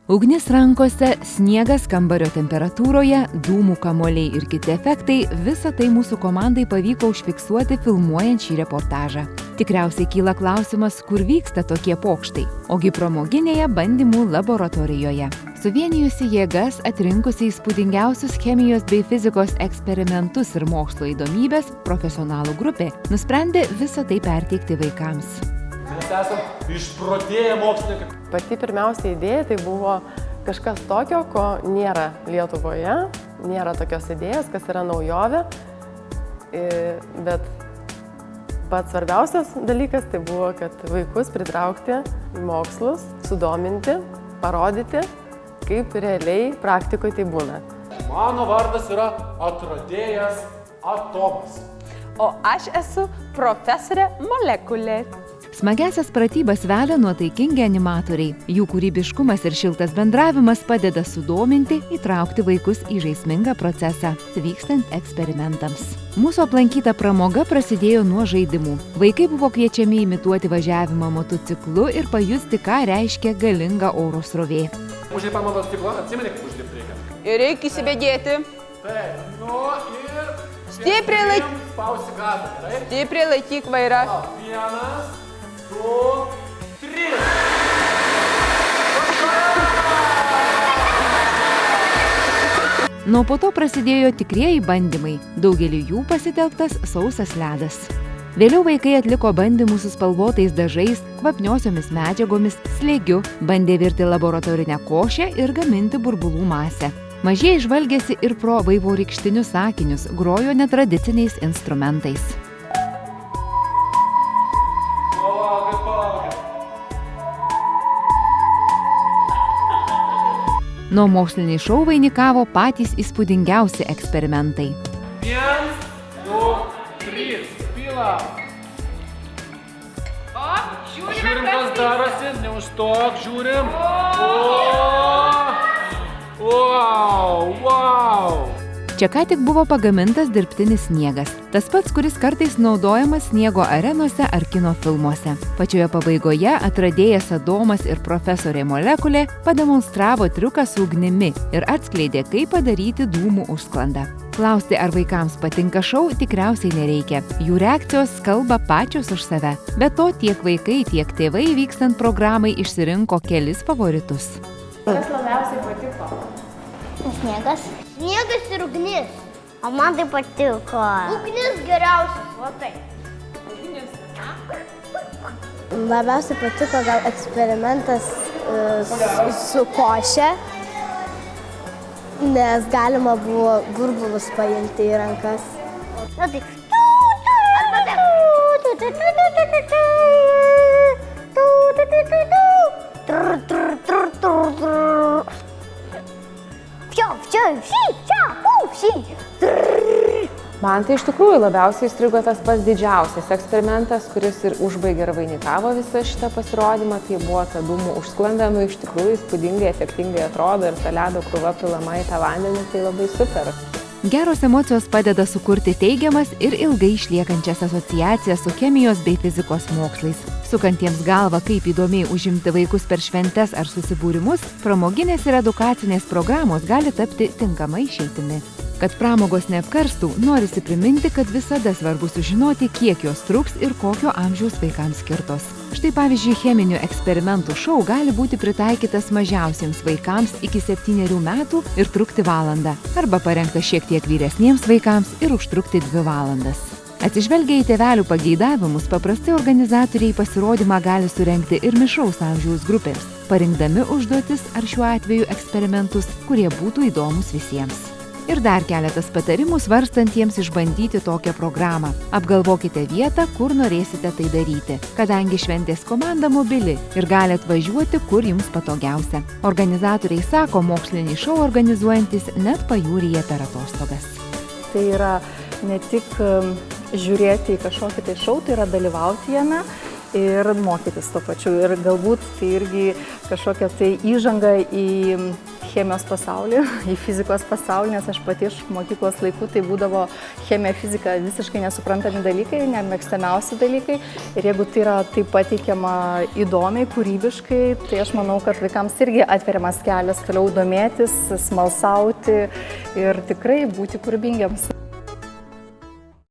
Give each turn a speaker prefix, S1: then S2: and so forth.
S1: Ugnis rankose, sniegas kambario temperatūroje, dūmų kamuoliai ir kiti efektai – visa tai mūsų komandai pavyko užfiksuoti filmuojant šį reportažą. Tikriausiai kyla klausimas, kur vyksta tokie pokštai, ogi pramoginėje bandymų laboratorijoje. Suvienijusi jėgas, atrinkusi įspūdingiausius chemijos bei fizikos eksperimentus ir mokslo įdomybės, profesionalų grupė nusprendė visą tai perteikti vaikams.
S2: Mes esam išprotėję mokslininkai.
S3: Pati pirmiausia idėja tai buvo kažkas tokio, ko nėra Lietuvoje, nėra tokios idėjos, kas yra naujovė, bet pats svarbiausias dalykas tai buvo, kad vaikus pritraukti į mokslus, sudominti, parodyti, kaip realiai praktikoje tai būna.
S2: Mano vardas yra atradėjas atomas.
S4: O aš esu profesorė molekulė.
S1: Smagiasias pratybas veda nuotaikingi animatoriai. Jų kūrybiškumas ir šiltas bendravimas padeda sudominti, įtraukti vaikus į žaismingą procesą, vykstant eksperimentams. Mūsų aplankyta pramoga prasidėjo nuo žaidimų. Vaikai buvo kviečiami imituoti važiavimą motociklu ir pajusti, ką reiškia galinga oro srovė.
S2: Užlipa motociklą, atsimeni, kaip užlipti reikia.
S4: Ir reikia įsibėgėti.
S2: Taip, nu ir...
S4: Stipriai laik...
S2: Spausi gazą, gerai?
S4: Stipriai laikyk vairą.
S2: 1, 2, 3.
S1: Nuo po to prasidėjo tikrieji bandymai. Daugelį jų pasitelktas sausas ledas. Vėliau vaikai atliko bandymus su spalvotais dažais, kvapniosiomis medžiagomis, slėgiu, bandė virti laboratorinę košę ir gaminti burbulų masę. Mažieji žvalgėsi ir pro vaivorykštinius sakinius, grojo netradiciniais instrumentais. Nuo moksliniai šou vainikavo patys įspūdingiausi eksperimentai.
S2: 1, 2, 3, pila.
S4: O,
S2: Žiūrim, kas darosi, neužstok, žiūrim. Wow.
S1: Čia ką tik buvo pagamintas dirbtinis sniegas. Tas pats, kuris kartais naudojamas sniego arenose ar kino filmuose. Pačioje pabaigoje atradėjas Adomas ir profesorė molekulė pademonstravo triuką su ugnimi ir atskleidė, kaip padaryti dūmų užsklandą. Klausti, ar vaikams patinka šou, tikriausiai nereikia. Jų reakcijos kalba pačios už save. Be to, tiek vaikai, tiek tėvai vykstant programai išsirinko kelis favoritus.
S5: Kas labiausiai patiko?
S6: Sniegas. Sniegas ir ugnis. O man tai patiko. Ugnis geriausias, va taip.
S5: Labiausiai patiko gal eksperimentas su koše, nes galima buvo burbulus paimti į rankas.
S6: Na taip.
S7: Man tai iš tikrųjų labiausiai įstrigo tas pats didžiausias eksperimentas, kuris ir užbaigė ir vainikavo visą šitą pasirodymą. Tai buvo ta dūmų užsklandą, iš tikrųjų įspūdingai, efektingai atrodo ir ta ledo krūva pilama į tą vandenį, tai labai super.
S1: Geros emocijos padeda sukurti teigiamas ir ilgai išliekančias asociacijas su chemijos bei fizikos mokslais. Sukantiems galvą, kaip įdomiai užimti vaikus per šventes ar susibūrimus, pramoginės ir edukacinės programos gali tapti tinkama išeitimi. Kad pramogos neapkarstų, norisi priminti, kad visada svarbu sužinoti, kiek jos truks ir kokio amžiaus vaikams skirtos. Štai pavyzdžiui, cheminių eksperimentų šou gali būti pritaikytas mažiausiems vaikams iki 7 metų ir trukti valandą, arba parengtas šiek tiek vyresniems vaikams ir užtrukti 2 valandas. Atsižvelgia į tėvelių pageidavimus, paprastai organizatoriai pasirodymą gali surengti ir mišraus amžiaus grupės, parinkdami užduotis ar šiuo atveju eksperimentus, kurie būtų įdomus visiems. Ir dar keletas patarimų svarstantiems išbandyti tokią programą. Apgalvokite vietą, kur norėsite tai daryti, kadangi šventės komanda mobili ir gali atvažiuoti, kur jums patogiausia. Organizatoriai sako, mokslinį šou organizuojantis net pajūryje per atostogas.
S8: Tai yra ne tik žiūrėti į kažkokį tai šou, tai yra dalyvauti jame ir mokytis to pačiu. Ir galbūt tai irgi kažkokia tai įžanga į chemijos pasaulį, į fizikos pasaulį, nes aš pati iš mokyklos laikų tai būdavo chemija, fizika visiškai nesuprantami dalykai, nemėgstamiausi dalykai. Ir jeigu tai yra taip pateikiama įdomiai, kūrybiškai, tai aš manau, kad vaikams irgi atveriamas kelias toliau domėtis, smalsauti ir tikrai būti kūrybingiams.